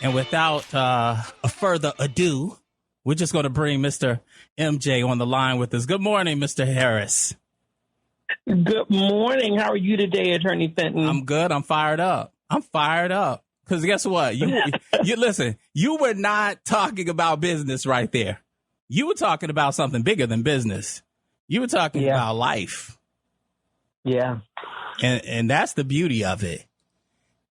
And without a further ado, we're just going to bring Mr. MJ on the line with us. Good morning, Mr. Harris. Good morning. How are you today, Attorney Fenton? I'm good. I'm fired up. Because guess what? You listen, you were not talking about business right there. You were talking about something bigger than business. You were talking about life. Yeah. And that's the beauty of it.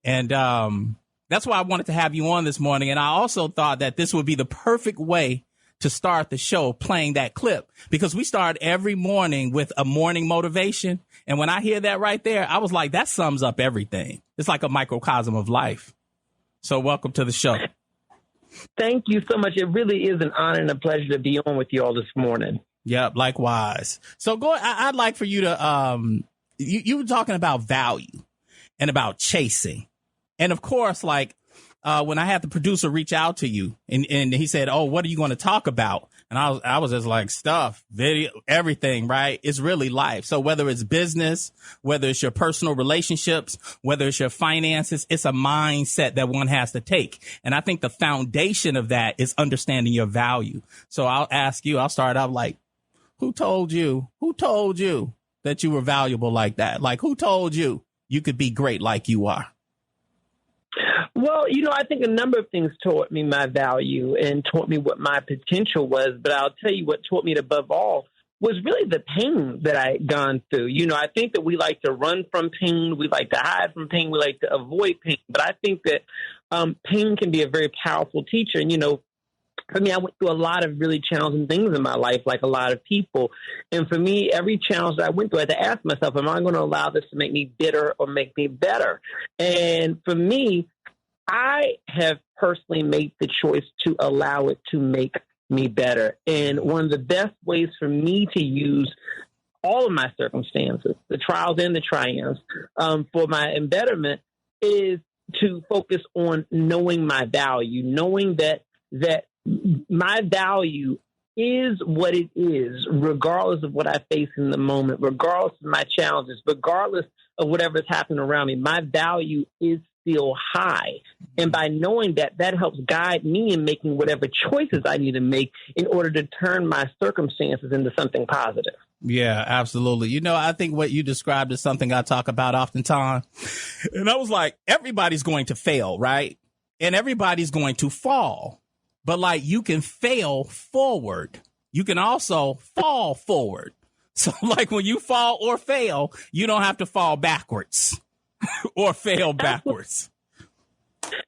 And that's why I wanted to have you on this morning. And I also thought that this would be the perfect way to start the show, playing that clip, because we start every morning with a morning motivation. And when I hear that right there, I was like, that sums up everything. It's like a microcosm of life. So welcome to the show. Thank you so much. It really is an honor and a pleasure to be on with you all this morning. Yep, likewise. So I'd like for you to, you were talking about value and about chasing. And of course, like, when I had the producer reach out to you and he said, oh, what are you going to talk about? And I was just like, stuff, video, everything, right? It's really life. So whether it's business, whether it's your personal relationships, whether it's your finances, it's a mindset that one has to take. And I think the foundation of that is understanding your value. So I'll start out like, who told you that you were valuable like that? Like, who told you could be great like you are? Well, I think a number of things taught me my value and taught me what my potential was. But I'll tell you what taught me above all was really the pain that I had gone through. I think that we like to run from pain. We like to hide from pain. We like to avoid pain. But I think that pain can be a very powerful teacher. And, for me, I went through a lot of really challenging things in my life, like a lot of people. And for me, every challenge that I went through, I had to ask myself, am I going to allow this to make me bitter or make me better? And for me, I have personally made the choice to allow it to make me better. And one of the best ways for me to use all of my circumstances, the trials and the triumphs, for my embetterment is to focus on knowing my value, knowing that my value is what it is, regardless of what I face in the moment, regardless of my challenges, regardless of whatever's happening around me. My value is still high. And by knowing that helps guide me in making whatever choices I need to make in order to turn my circumstances into something positive. Yeah, absolutely. I think what you described is something I talk about oftentimes. And I was like, everybody's going to fail, right? And everybody's going to fall. But like, you can fail forward. You can also fall forward. So like, when you fall or fail, you don't have to fall backwards or fail backwards.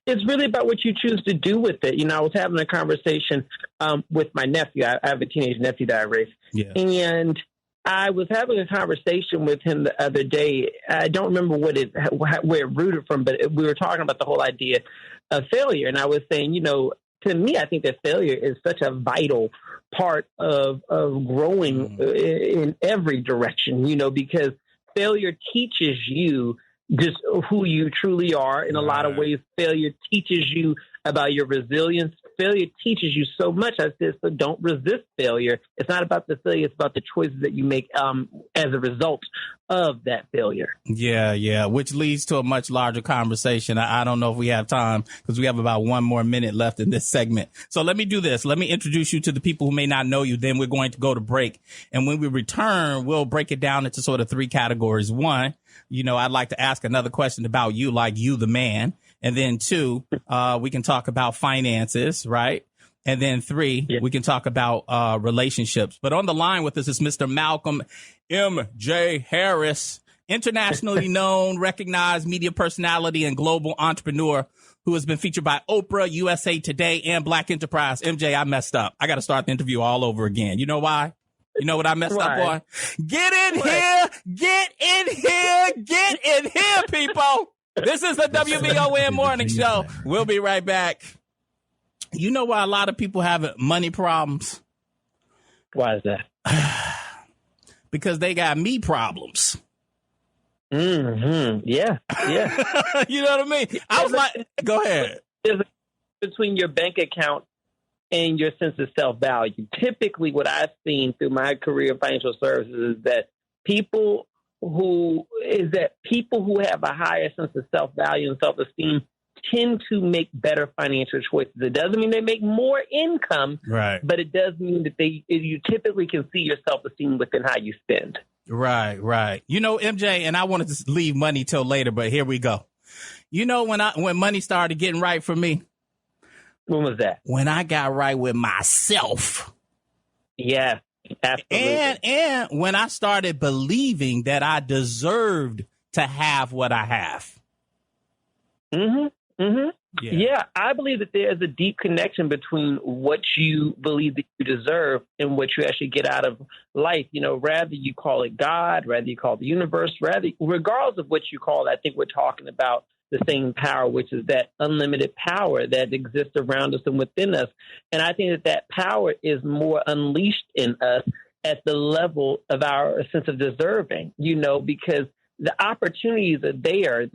It's really about what you choose to do with it. I was having a conversation with my nephew. I have a teenage nephew that I raised. Yeah. And I was having a conversation with him the other day. I don't remember where it rooted from, but we were talking about the whole idea of failure. And I was saying, to me, I think that failure is such a vital part of growing in every direction, because failure teaches you just who you truly are. In a lot of ways, failure teaches you about your resilience. Failure teaches you so much. I said, so don't resist failure. It's not about the failure. It's about the choices that you make as a result of that failure. Yeah. Which leads to a much larger conversation. I don't know if we have time because we have about 1 more minute left in this segment. So let me do this. Let me introduce you to the people who may not know you. Then we're going to go to break. And when we return, we'll break it down into sort of 3 categories. 1, I'd like to ask another question about you, like you, the man. And then 2, we can talk about finances, right? And then 3, we can talk about relationships. But on the line with us is Mr. Malcolm MJ Harris, internationally known, recognized media personality and global entrepreneur who has been featured by Oprah, USA Today, and Black Enterprise. MJ, I messed up. I got to start the interview all over again. You know why? You know what I messed up on? Get in here, people. This is the WVON Morning Show. We'll be right back. You know why a lot of people have money problems? Why is that? Because they got me problems. Mm-hmm. Yeah. You know what I mean? I was like, go ahead. There's a between your bank account and your sense of self-value. Typically, what I've seen through my career in financial services is that people who have a higher sense of self-value and self-esteem tend to make better financial choices. It doesn't mean they make more income, right? But it does mean that you typically can see your self-esteem within how you spend. Right, right. You know, MJ, and I wanted to leave money till later, but here we go. You know, when money started getting right for me. When was that? When I got right with myself. Yeah, absolutely. And when I started believing that I deserved to have what I have. Mm-hmm. Mm-hmm. Yeah, I believe that there's a deep connection between what you believe that you deserve and what you actually get out of life. You know, rather you call it God, rather you call it the universe, regardless of what you call it, I think we're talking about the same power, which is that unlimited power that exists around us and within us. And I think that power is more unleashed in us at the level of our sense of deserving, you know, because the opportunities are there.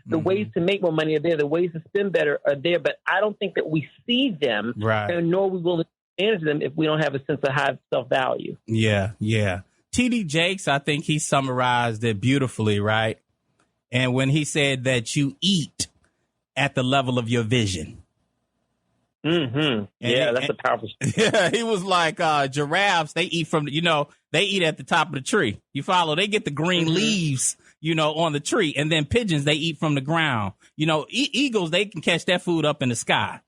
The ways to make more money are there. The ways to spend better are there. But I don't think that we see them, right, and nor we will manage them if we don't have a sense of high self-value. Yeah, yeah. T.D. Jakes, I think he summarized it beautifully, right? And when he said that you eat at the level of your vision. Mm-hmm. Yeah, that's a powerful story. Yeah, he was like, giraffes, they eat they eat at the top of the tree. You follow? They get the green leaves, on the tree. And then pigeons, they eat from the ground. Eagles, they can catch that food up in the sky.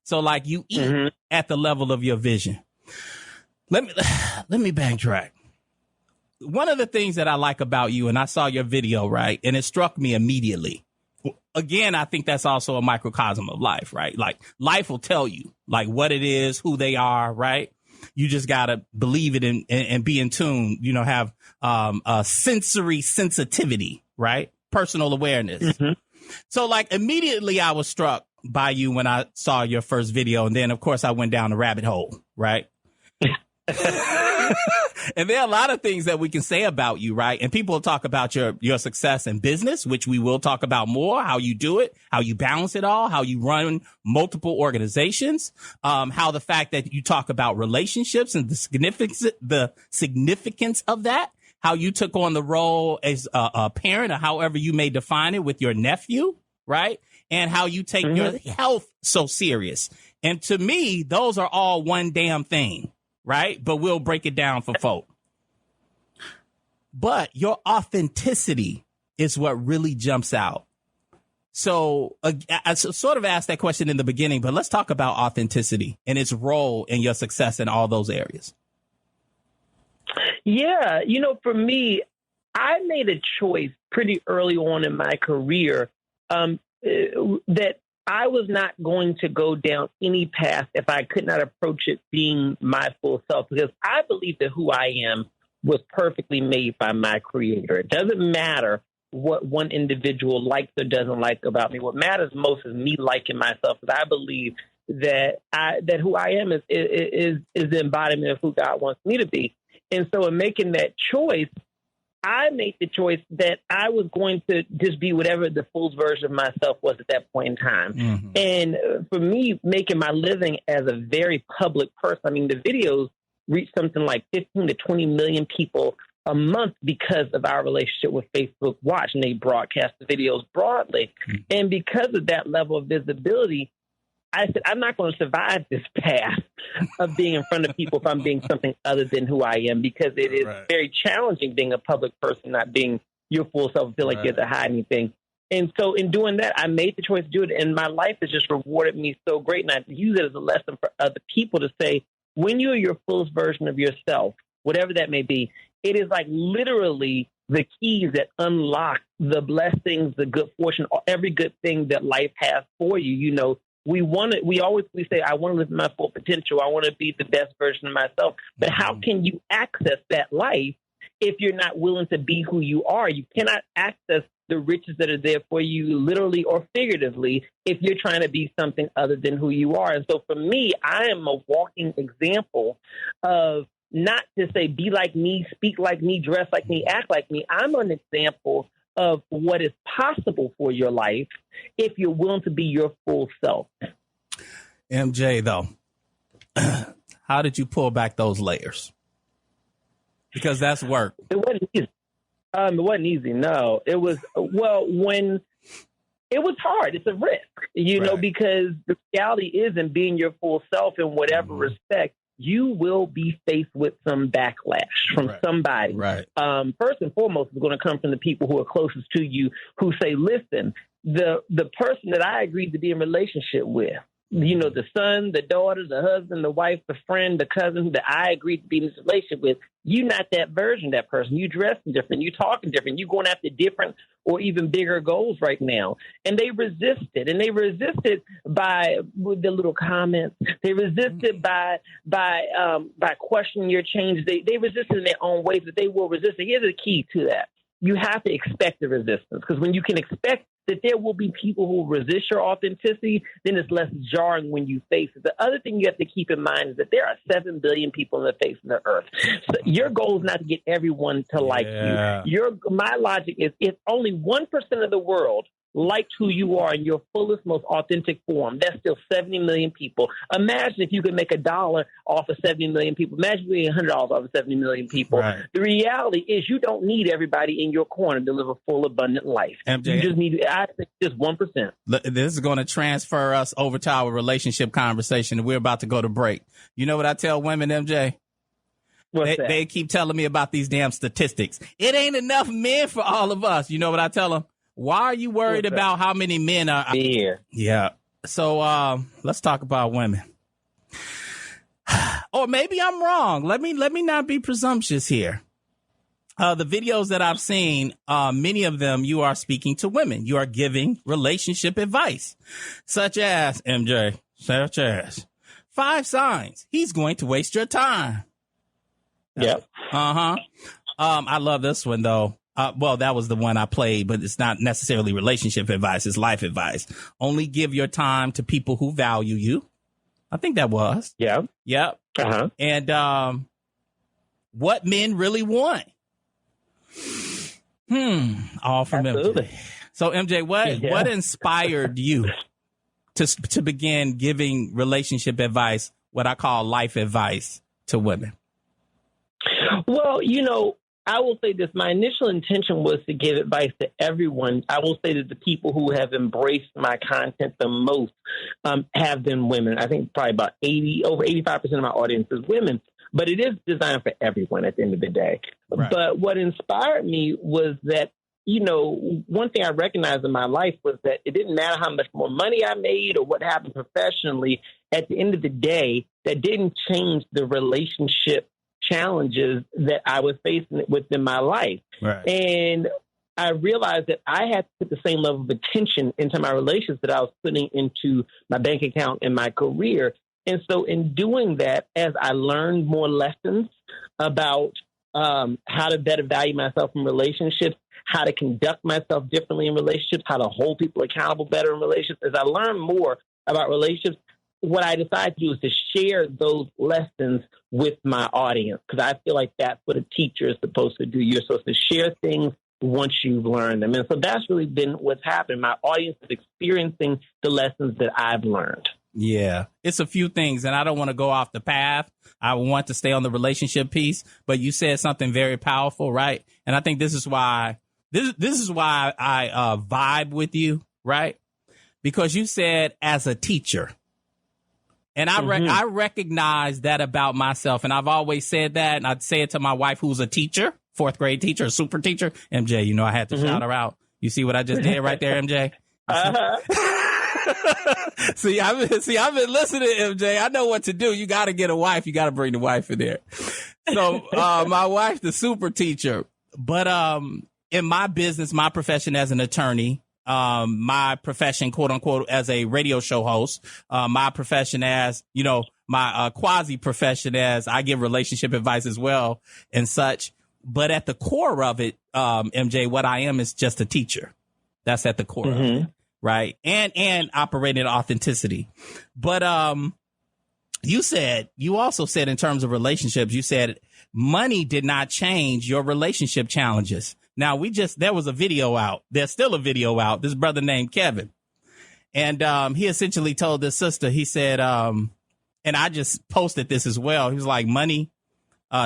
So like you eat at the level of your vision. Let me backtrack. One of the things that I like about you, and I saw your video, right? And it struck me immediately. Again, I think that's also a microcosm of life, right? Like life will tell you like what it is, who they are, right? You just got to believe it and be in tune, have a sensory sensitivity, right? Personal awareness. Mm-hmm. So like immediately I was struck by you when I saw your first video. And then, of course, I went down the rabbit hole, right? And there are a lot of things that we can say about you, right? And people talk about your success in business, which we will talk about more, how you do it, how you balance it all, how you run multiple organizations, how the fact that you talk about relationships and the significance of that, how you took on the role as a parent or however you may define it with your nephew, right? And how you take your health so serious. And to me, those are all one damn thing. Right. But we'll break it down for folk. But your authenticity is what really jumps out. So I sort of asked that question in the beginning, but let's talk about authenticity and its role in your success in all those areas. Yeah. For me, I made a choice pretty early on in my career that I was not going to go down any path if I could not approach it being my full self, because I believe that who I am was perfectly made by my creator. It doesn't matter what one individual likes or doesn't like about me. What matters most is me liking myself, because I believe that who I am is the embodiment of who God wants me to be. And so in making that choice, I made the choice that I was going to just be whatever the full version of myself was at that point in time. Mm-hmm. And for me, making my living as a very public person, I mean, the videos reach something like 15 to 20 million people a month because of our relationship with Facebook Watch, and they broadcast the videos broadly. Mm-hmm. And because of that level of visibility, I said, I'm not going to survive this path of being in front of people if I'm being something other than who I am, because it is very challenging being a public person, not being your full self, feel like you have to hide anything. And so in doing that, I made the choice to do it. And my life has just rewarded me so great. And I use it as a lesson for other people to say, when you're your fullest version of yourself, whatever that may be, it is like literally the keys that unlock the blessings, the good fortune, or every good thing that life has for you. We say, I want to live my full potential. I want to be the best version of myself. But how can you access that life if you're not willing to be who you are? You cannot access the riches that are there for you, literally or figuratively, if you're trying to be something other than who you are. And so for me, I am a walking example of not to say, be like me, speak like me, dress like me, act like me. I'm an example of what is possible for your life if you're willing to be your full self. MJ, though, how did you pull back those layers? Because that's work. It wasn't easy. It wasn't easy. No, it was, it was hard. It's a risk, you know, because the reality is in being your full self in whatever respect, you will be faced with some backlash from somebody. Right. First and foremost, it's going to come from the people who are closest to you who say, listen, the person that I agreed to be in relationship with, you know, the son, the daughter, the husband, the wife, the friend, the cousin that I agreed to be in this relationship with, you're not that version of that person. You dressing different. You talking different. You going after different or even bigger goals right now. And they resisted. And they resisted by with the little comments. They resisted by questioning your change. They resisted in their own ways, but they will resist. And here's the key to that. You have to expect the resistance, because when you can expect that there will be people who resist your authenticity, then it's less jarring when you face it. The other thing you have to keep in mind is that there are 7 billion people on the face of the earth. So your goal is not to get everyone to like you. My logic is if only 1% of the world liked who you are in your fullest, most authentic form, that's still 70 million people. Imagine if you could make $1 off of 70 million people. Imagine making $100 off of 70 million people. Right. The reality is you don't need everybody in your corner to live a full, abundant life. MJ, you just need, I think, just 1%. This is going to transfer us over to our relationship conversation. We're about to go to break. You know what I tell women, MJ? They keep telling me about these damn statistics. It ain't enough men for all of us. You know what I tell them? Why are you worried about how many men are here? Yeah. So let's talk about women. Or maybe I'm wrong. Let me not be presumptuous here. The videos that I've seen, many of them, you are speaking to women. You are giving relationship advice, such as 5 signs he's going to waste your time. Yep. I love this one, though. Well, that was the one I played, but it's not necessarily relationship advice. It's life advice. Only give your time to people who value you. I think that was. Yeah. Yep. And what men really want. All from Absolutely. MJ. So, MJ, what inspired you to begin giving relationship advice, what I call life advice, to women? Well, you know, I will say this. My initial intention was to give advice to everyone. I will say that the people who have embraced my content the most have been women. I think probably about over 85% of my audience is women. But it is designed for everyone at the end of the day. Right. But what inspired me was that, you know, one thing I recognized in my life was that it didn't matter how much more money I made or what happened professionally. At the end of the day, that didn't change the relationship challenges that I was facing with in my life. Right. And I realized that I had to put the same level of attention into my relationships that I was putting into my bank account and my career. And so in doing that, as I learned more lessons about how to better value myself in relationships, how to conduct myself differently in relationships, how to hold people accountable better in relationships, as I learned more about relationships, what I decided to do is to share those lessons with my audience, because I feel like that's what a teacher is supposed to do. You're supposed to share things once you've learned them. And so that's really been what's happened. My audience is experiencing the lessons that I've learned. Yeah, it's a few things, and I don't want to go off the path. I want to stay on the relationship piece, but you said something very powerful, right? And I think this is why I vibe with you, right? Because you said as a teacher. And I recognize that about myself. And I've always said that. And I'd say it to my wife, who's a teacher, 4th grade teacher, a super teacher. MJ, you know, I had to shout her out. You see what I just did right there, MJ? See, I've been listening to MJ. I know what to do. You got to get a wife. You got to bring the wife in there. So my wife, the super teacher. But in my business, my profession as an attorney, my profession, quote unquote, as a radio show host, my profession as, you know, my quasi profession as I give relationship advice as well and such. But at the core of it, MJ, what I am is just a teacher. That's at the core of it. Right. And operating authenticity. But you also said in terms of relationships, you said money did not change your relationship challenges. Now, there was a video out. There's still a video out. This brother named Kevin. And he essentially told this sister, he said, and I just posted this as well. He was like, money,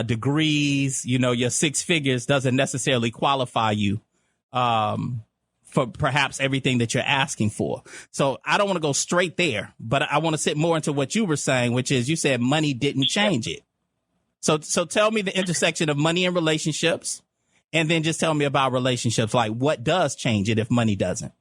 degrees, you know, your 6 figures doesn't necessarily qualify you for perhaps everything that you're asking for. So I don't want to go straight there, but I want to sit more into what you were saying, which is you said money didn't change it. So tell me the intersection of money and relationships, and then just tell me about relationships. Like, what does change it if money doesn't?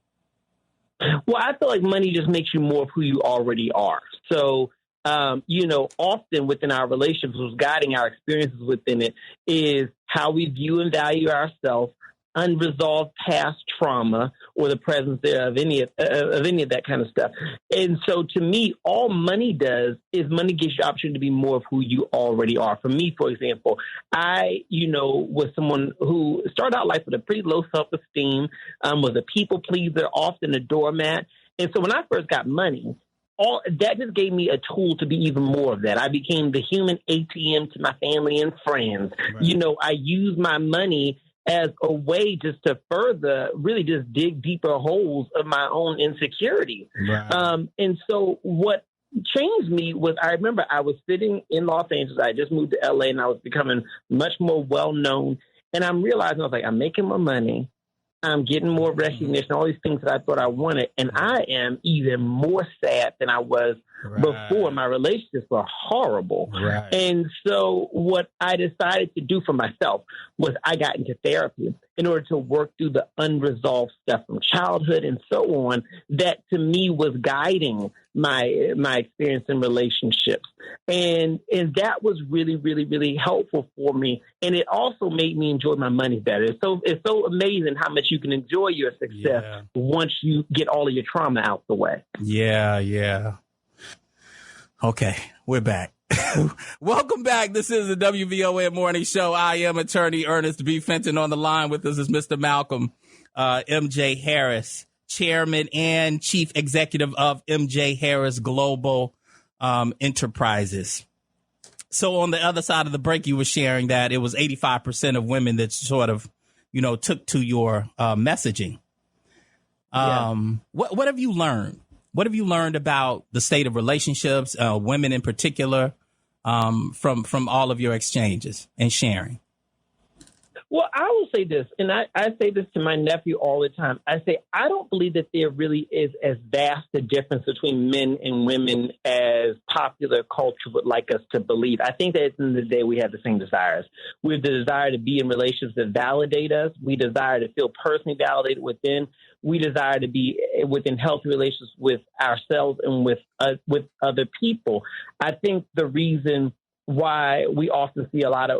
Well, I feel like money just makes you more of who you already are. So, often within our relationships, what's guiding our experiences within it is how we view and value ourselves, unresolved past trauma, or the presence there of any of that kind of stuff. And so to me, all money does is money gives you the opportunity to be more of who you already are. For me, for example, I, was someone who started out life with a pretty low self-esteem, was a people pleaser, often a doormat. And so when I first got money, all that just gave me a tool to be even more of that. I became the human ATM to my family and friends. Right. I used my money as a way just to further really just dig deeper holes of my own insecurity. Right. And so what changed me was I remember I was sitting in Los Angeles. I just moved to LA and I was becoming much more well-known. And I'm realizing, I was like, I'm making more money. I'm getting more recognition, all these things that I thought I wanted. And I am even more sad than I was before. My relationships were horrible. Right. And so what I decided to do for myself was I got into therapy in order to work through the unresolved stuff from childhood and so on that to me was guiding my experience in relationships. And that was really, really, really helpful for me. And it also made me enjoy my money better. It's so amazing how much you can enjoy your success once you get all of your trauma out the way. Yeah. Okay, we're back. Welcome back. This is the WVOA Morning Show. I am Attorney Ernest B. Fenton. On the line with us is Mr. Malcolm M.J. Harris, Chairman and Chief Executive of M.J. Harris Global Enterprises. So on the other side of the break, you were sharing that it was 85% of women that sort of, took to your messaging. What have you learned? What have you learned about the state of relationships, women in particular, from all of your exchanges and sharing? Well, I will say this, and I say this to my nephew all the time. I say, I don't believe that there really is as vast a difference between men and women as popular culture would like us to believe. I think that at the end of the day, we have the same desires. We have the desire to be in relationships that validate us. We desire to feel personally validated within. We desire to be within healthy relations with ourselves and with other people. I think the reason why we often see a lot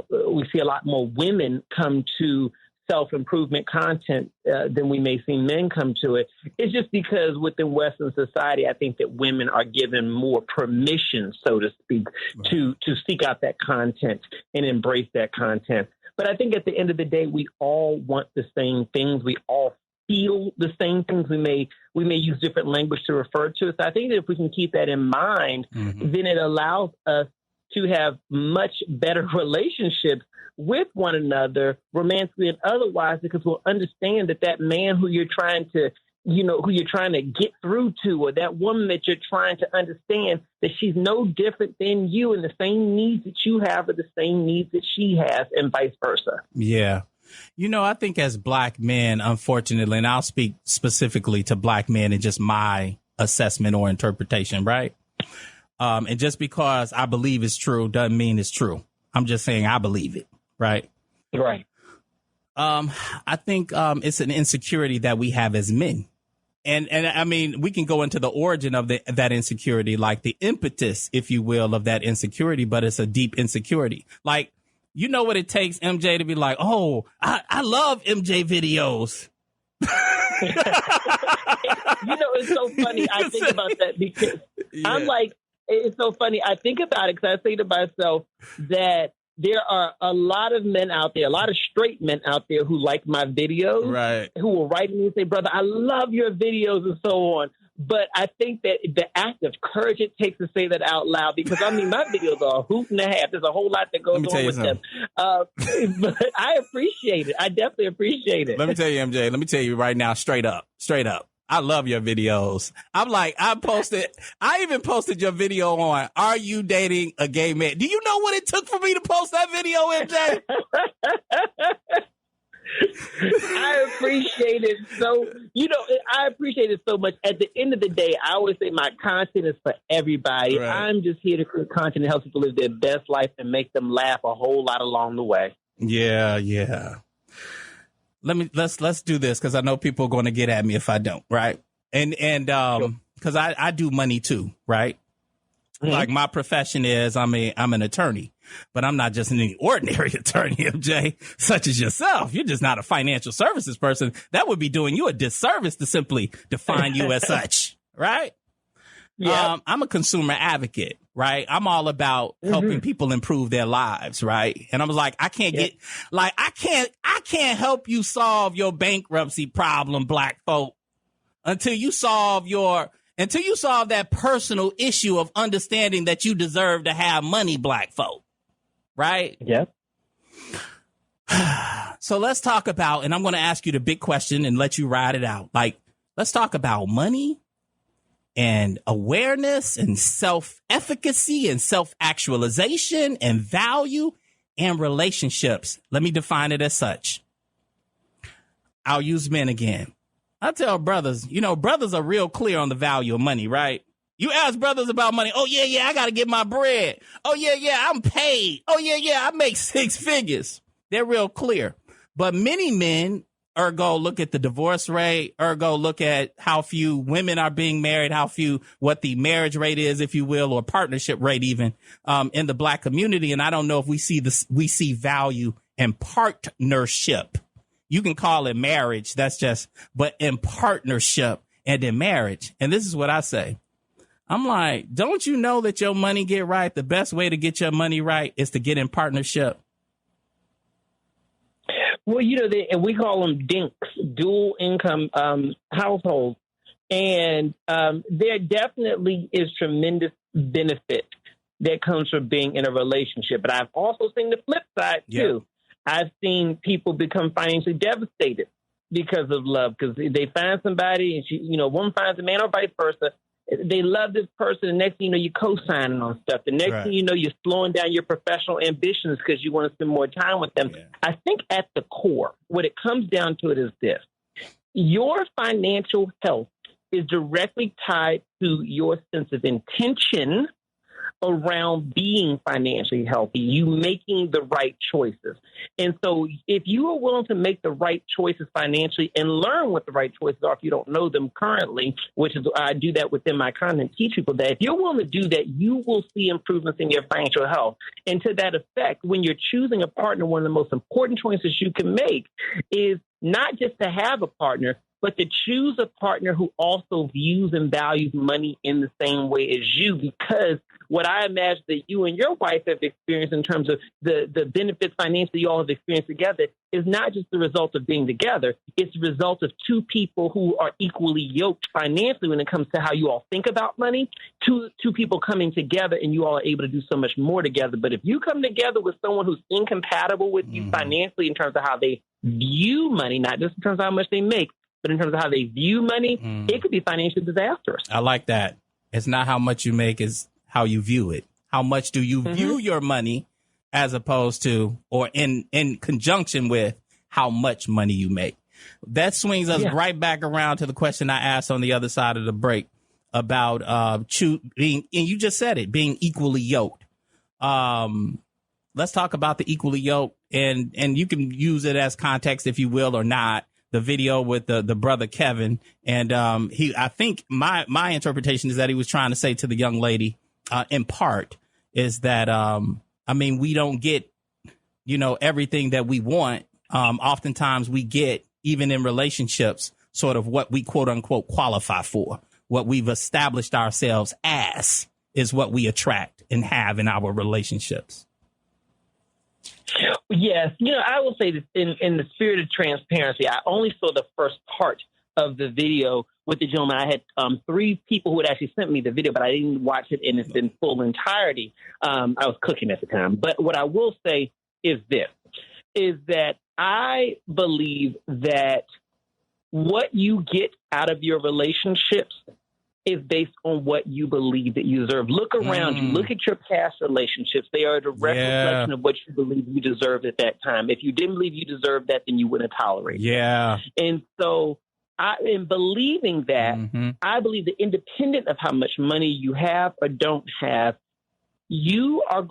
more women come to self-improvement content than we may see men come to it. It's just because within Western society, I think that women are given more permission, so to speak, to seek out that content and embrace that content. But I think at the end of the day, we all want the same things. We all feel the same things. We may use different language to refer to it. So I think that if we can keep that in mind, then it allows us to have much better relationships with one another, romantically and otherwise, because we'll understand that man who you're trying to, who you're trying to get through to, or that woman that you're trying to understand, that she's no different than you, and the same needs that you have are the same needs that she has, and vice versa. Yeah. I think as Black men, unfortunately, and I'll speak specifically to Black men and just my assessment or interpretation, right? And just because I believe it's true doesn't mean it's true. I'm just saying I believe it. Right. Right. I think it's an insecurity that we have as men. And I mean, we can go into the origin of that insecurity, like the impetus, if you will, of that insecurity. But it's a deep insecurity. Like, what it takes, MJ, to be like, oh, I love MJ videos. It's so funny. I think about that because I'm like, it's so funny. I think about it because I say to myself that there are a lot of men out there, a lot of straight men out there who like my videos, right? Who will write me and say, brother, I love your videos and so on. But I think that the act of courage it takes to say that out loud, because I mean, my videos are a hoot and a half. There's a whole lot that goes on with them. But I appreciate it. I definitely appreciate it. Let me tell you, MJ, let me tell you right now, straight up. I love your videos. I even posted your video on, are you dating a gay man? Do you know what it took for me to post that video, MJ? I appreciate it I appreciate it so much. At the end of the day, I always say my content is for everybody. Right. I'm just here to create content that helps people live their best life and make them laugh a whole lot along the way. Yeah. Let's do this because I know people are going to get at me if I don't, right? And because I do money too, right? Mm-hmm. Like my profession is I'm an attorney, but I'm not just an ordinary attorney, MJ, such as yourself. You're just not a financial services person. That would be doing you a disservice to simply define you as such, right? Yeah. I'm a consumer advocate, right? I'm all about helping people improve their lives, right? And I was like, I can't help you solve your bankruptcy problem, black folk, until you solve that personal issue of understanding that you deserve to have money, black folk. Right? Yep. So let's talk about, and I'm going to ask you the big question and let you ride it out. Like, let's talk about money and awareness and self-efficacy and self-actualization and value and relationships. Let me define it as such. I'll use men again. I tell brothers, brothers are real clear on the value of money, right? You ask brothers about money. Oh, yeah, I got to get my bread. Oh, yeah, I'm paid. Oh, yeah, I make 6 figures. They're real clear. But many men, ergo, look at the divorce rate, ergo, look at how few women are being married, what the marriage rate is, if you will, or partnership rate even in the black community. And I don't know if we see value in partnership. You can call it marriage. But in partnership and in marriage. And this is what I say. I'm like, don't you know that your money get right? The best way to get your money right is to get in partnership. Well, and we call them DINKs, dual income households. And there definitely is tremendous benefit that comes from being in a relationship. But I've also seen the flip side, too. I've seen people become financially devastated because of love, because they find somebody and one finds a man or vice versa. They love this person. The next thing you know, you're co-signing on stuff. The next thing you know, you're slowing down your professional ambitions because you want to spend more time with them. Yeah. I think at the core, what it comes down to it is this. Your financial health is directly tied to your sense of intention around being financially healthy, you making the right choices. And so if you are willing to make the right choices financially and learn what the right choices are if you don't know them currently, which is I do that within my content, teach people that if you're willing to do that, you will see improvements in your financial health. And to that effect, when you're choosing a partner, one of the most important choices you can make is not just to have a partner, but to choose a partner who also views and values money in the same way as you, because what I imagine that you and your wife have experienced in terms of the benefits financially you all have experienced together is not just the result of being together. It's the result of two people who are equally yoked financially when it comes to how you all think about money, two people coming together and you all are able to do so much more together. But if you come together with someone who's incompatible with you financially in terms of how they view money, not just in terms of how much they make, but in terms of how they view money, it could be financially disastrous. I like that. It's not how much you make, it's how you view it. How much do you view your money as opposed to, or in conjunction with how much money you make? That swings us right back around to the question I asked on the other side of the break about being, and you just said it, being equally yoked. Let's talk about the equally yoked, and you can use it as context if you will or not. The video with the brother Kevin, and I think my interpretation is that he was trying to say to the young lady, in part, is that we don't get everything that we want. Oftentimes we get, even in relationships, sort of what we quote unquote qualify for. What we've established ourselves as is what we attract and have in our relationships. Yes. I will say this in the spirit of transparency, I only saw the first part of the video with the gentleman. I had 3 people who had actually sent me the video, but I didn't watch it in its full entirety. I was cooking at the time. But what I will say is this, is that I believe that what you get out of your relationships is based on what you believe that you deserve. Look around you. Look at your past relationships. They are a direct reflection of what you believe you deserved at that time. If you didn't believe you deserved that, then you wouldn't tolerate it. And so in believing that, I believe that independent of how much money you have or don't have, you are